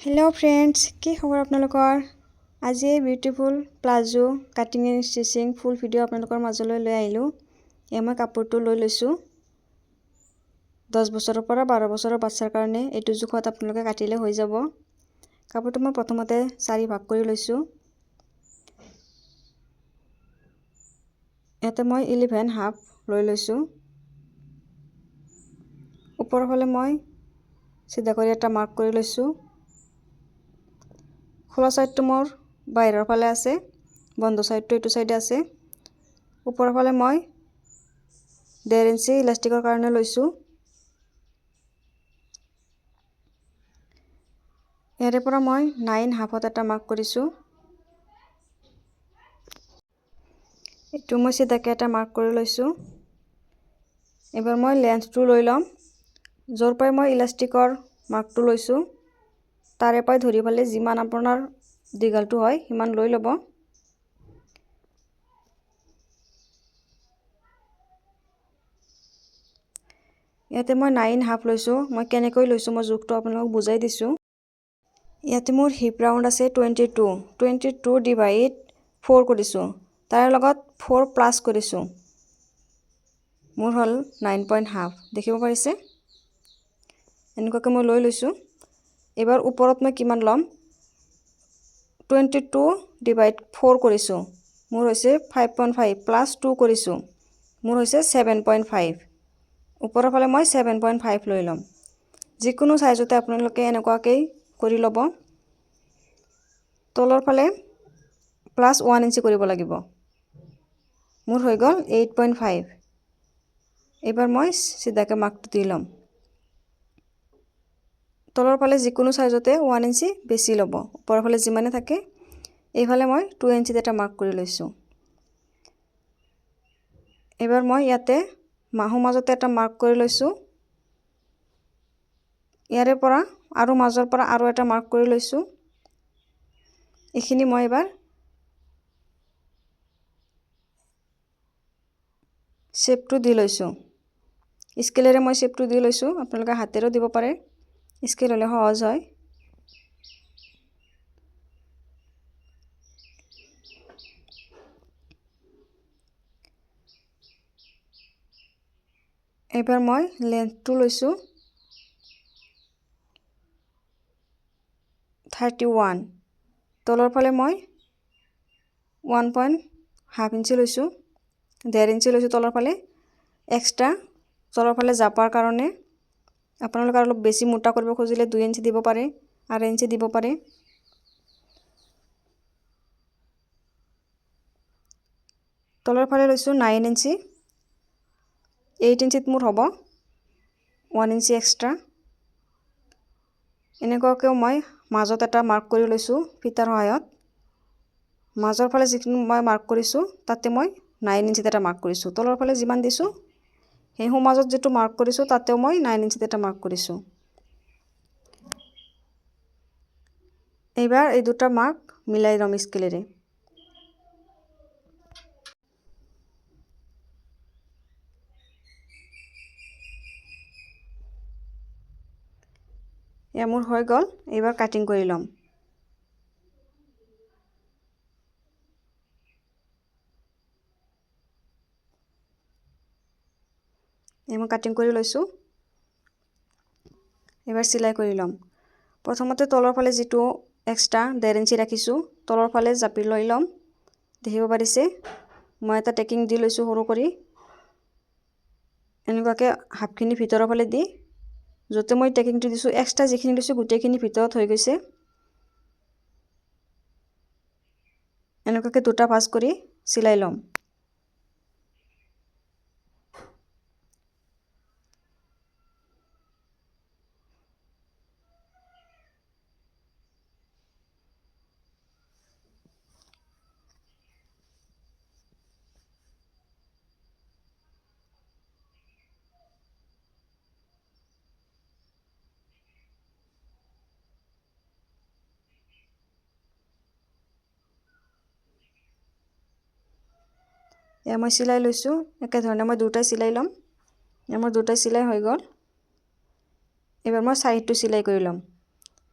Hello friends কি খবৰ আপোনালোকৰ আজি এই beautiful palazzo cutting and stitching full video আপোনালোকৰ মাজলৈ লৈ আহিলো এই মই কাপোৰটো লৈ লৈছো 10 বছৰৰ পৰা 12 বছৰৰ বাচ্চাৰ কাৰণে এটো জোখত আপোনালোকে কাটিলে হৈ যাব কাপোৰটো মই প্ৰথমতে 4 ভাগ কৰি লৈছো এতে মই 11 হাফ লৈ লৈছো ওপৰৰ ফালে মই সিধা কৰি এটা মাৰ্ক কৰি লৈছো খোলা সাইডটো মোৰ বাইৰৰ ফালে আছে বন্ধ সাইডটো এটো সাইডে আছে ওপৰৰ ফালে মই 1.5 ইঞ্চি ইলাস্টিকৰ কাৰণে লৈছো ইয়াৰে পৰা মই 9 হাফত এটা মাৰ্ক কৰিছো এটো মই সিধাকে এটা মাৰ্ক কৰি লৈছো এবাৰ মই লেন্থটো লৈ লম জৰ পাই মই ইলাস্টিকৰ মাৰ্কটো লৈছো তাৰে পাই ধৰি ফালে যিমান আপোনাৰ দিগালটো হয় হিমান লৈ লব ইয়াতে মই 9 হাফ লৈছো মই কেনেকৈ লৈছো মই জোখটো আপোনাক বুজাই দিছো ইয়াতে মোৰ হিপ ৰাউন্ড আছে 22 ডিভাইড 4 কৰিছো তাৰ লগত 4 প্লাস কৰিছো মোৰ হল 9.5 দেখিব পাৰিছে এনেকুৱাকৈ মই লৈ লৈছো এবাৰ ওপৰত মই কিমান লম 22 ডিভাইড 4 কৰিছো মোৰ হৈছে 5.5 প্লাস 2 কৰিছো মোৰ হৈছে 7.5 ওপৰৰ ফালে মই 7.5 লৈ লম যিকোনো সাইজতে আপোনালোকে এনেকুৱাকৈ কৰি লব তলৰ ফালে প্লাস 1 ইঞ্চি কৰিব লাগিব মোৰ হৈ গল 8.5 এবাৰ মই সিধাকে মাৰ্কটো দি লম তলৰ ফালে যিকোনো সাইজতে 1 ইঞ্চি বেছি লব ওপৰৰ ফালে যিমানে থাকে এইফালে মই 2 ইঞ্চি এটা মাৰ্ক কৰি লৈছো এবাৰ মই ইয়াতে মাহু মাজতে এটা মাৰ্ক কৰি লৈছো ইয়াৰে পৰা আৰু মাজৰ পৰা আৰু এটা মাৰ্ক কৰি লৈছো এখিনি মই এবাৰ শেপটো দি লৈছো স্কেলেৰে মই শেপটো দি লৈছো আপোনালোকে হাতেৰো দিব পাৰে স্কেল হলে সহজ হয় এবাৰ মই লেন্থটো লৈছো 31 তলৰ ফালে মই 1.5 ইঞ্চি লৈছো 1.5 ইঞ্চি লৈছো তলৰ ফালে এক্সট্ৰা তলৰ ফালে জাপাৰ কাৰণে আপোনালোকে অলপ বেছি মোটা কৰিব খুজিলে 2 ইঞ্চি দিব পাৰে 8 ইঞ্চি দিব পাৰে তলৰ ফালে লৈছো 9 ইঞ্চি 8 ইঞ্চিত মোৰ হ'ব 1 ইঞ্চি এক্সট্ৰা এনেকুৱাকৈ মই মাজত এটা মাৰ্ক কৰি লৈছো ফিটাৰ সহায়ত মাজৰ ফালে যিখিনি মই মাৰ্ক কৰিছো তাতে মই 9 ইঞ্চিত এটা মাৰ্ক কৰিছো তলৰ ফালে যিমান দিছো সেই মাজত যেটো মাৰ্ক কৰিছো তাতেও মই 9 ইঞ্চিত এটা মাৰ্ক কৰিছো এইবাৰ এই দুটা মাৰ্ক মিলাই লম স্কেলেৰে এয়া মোৰ হৈ গল এইবাৰ কাটিং কৰি লম মই কাটিং কৰি লৈছো এবাৰ সিলাই কৰি লম প্ৰথমতে তলৰ ফালে যেটো এক্সট্ৰা 1.5 ইঞ্চি ৰাখিছো তলৰ ফালে জাপি লৈ লম দেখিব পাৰিছে মই এটা টেকিং দি লৈছো সৰু কৰি এনেকুৱাকৈ হাফখিনি ভিতৰৰ ফালে দি যতে মই টেকিংটো দিছো এক্সট্ৰা যিখিনি দিছো গুটেখিনি ভিতৰত হৈ গৈছে এনেকুৱাকৈ দুটা ভাঁজ কৰি সিলাই লম এয়া মই সিলাই লৈছো একে ধৰণে মই দুটা সিলাই লম এয়া মই দুটা সিলাই হৈ গল এবাৰ মই সাইডটো সিলাই কৰি লম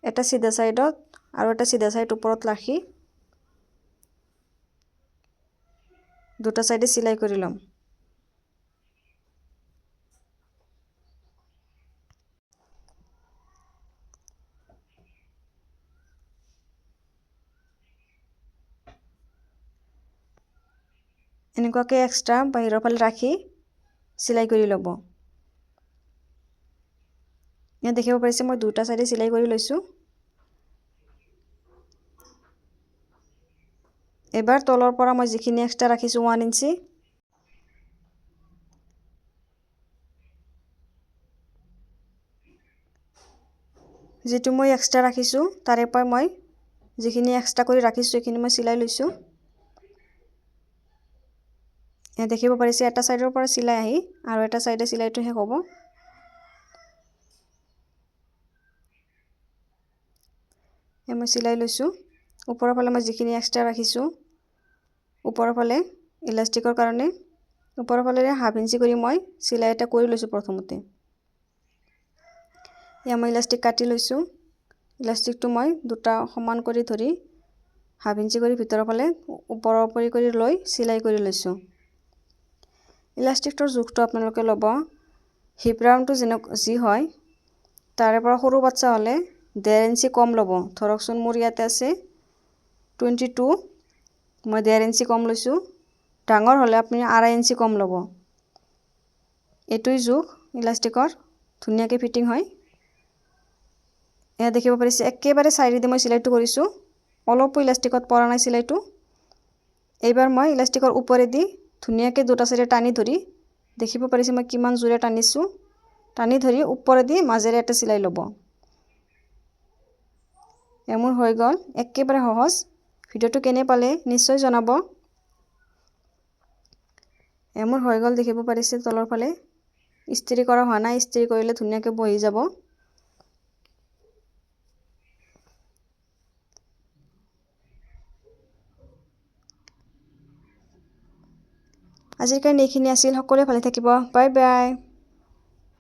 এটা সিধা সাইডত আৰু এটা সিধা সাইড ওপৰত ৰাখি দুটা সাইডে সিলাই কৰি লম। এনেকুৱাকে এক্সট্ৰা বাহিৰৰ ফালে ৰাখি সিলাই কৰি ল'ব। ইয়াত দেখিব পাৰিছে মই দুটা সাইডে সিলাই কৰি লৈছো। এবাৰ তলৰ পৰা মই যিখিনি এক্সট্ৰা ৰাখিছো 1 ইঞ্চি যেটো মই এক্সট্ৰা ৰাখিছো তাৰে পৰা মই যিখিনি এক্সট্ৰা কৰি ৰাখিছো এইখিনি মই সিলাই লৈছো। ইয়াত দেখিব পাৰিছে এটা সাইডৰ পৰা সিলাই আহি আৰু এটা সাইডে সিলাইটো শেষ হ'ব। মই সিলাই লৈছো। ওপৰৰ ফালে মই যিখিনি এক্সট্ৰা ৰাখিছো ওপৰৰ ফালে ইলাষ্টিকৰ কাৰণে ওপৰৰ ফালে হাফ ইঞ্চি কৰি মই সিলাই এটা কৰি লৈছো প্ৰথমতে। মই ইলাষ্টিক কাটি লৈছো। ইলাষ্টিকটো মই দুটা সমান কৰি ধৰি হাফ ইঞ্চি কৰি ভিতৰৰ ফালে ওপৰৰ ওপৰি কৰি লৈ সিলাই কৰি লৈছো। ইলাষ্টিকটোৰ জোখটো আপোনালোকে ল'ব হিপ ৰাউণ্ডটো যি হয় তাৰে পৰা সৰু বাচ্চা হলে 1.5 ইঞ্চি কম ল'ব। ধৰকচোন মোৰ ইয়াতে আছে 22 মই 1.5 ইঞ্চি কম লৈছো। ডাঙৰ হলে আপুনি 2.5 ইঞ্চি কম ল'ব। এটোই জোখ ইলাষ্টিকৰ ধুনীয়াকে ফিটিং হয়। এয়া দেখিব পাৰিছে একেবাৰে সাইডে মই সিলাইটো কৰিছো। অলপ ইলাষ্টিকত পৰা নাই সিলাইটো। এইবাৰ মই ইলাষ্টিকৰ ওপৰেদি ধুনীয়াকে দুটা সাইডে টানি ধৰি দেখিব পাৰিছে মই কিমান জোৰে টানিছো। টানি ধৰি ওপৰেদি মাজেৰে এটা সিলাই ল'ব। এমুৰ হৈ গল একেবাৰে সহজ। ভিডিওটো কেনে পালে নিশ্চয় জনাব। এমুৰ হৈ গল দেখিব পাৰিছে তলৰ ফালে ইস্ত্ৰি কৰা হোৱা নাই। ইস্ত্ৰি কৰিলে ধুনীয়াকে বহি যাব। আজিৰ কাৰণে এইখিনি আছিল। সকলোৱে ভালে থাকিব। Bye bye.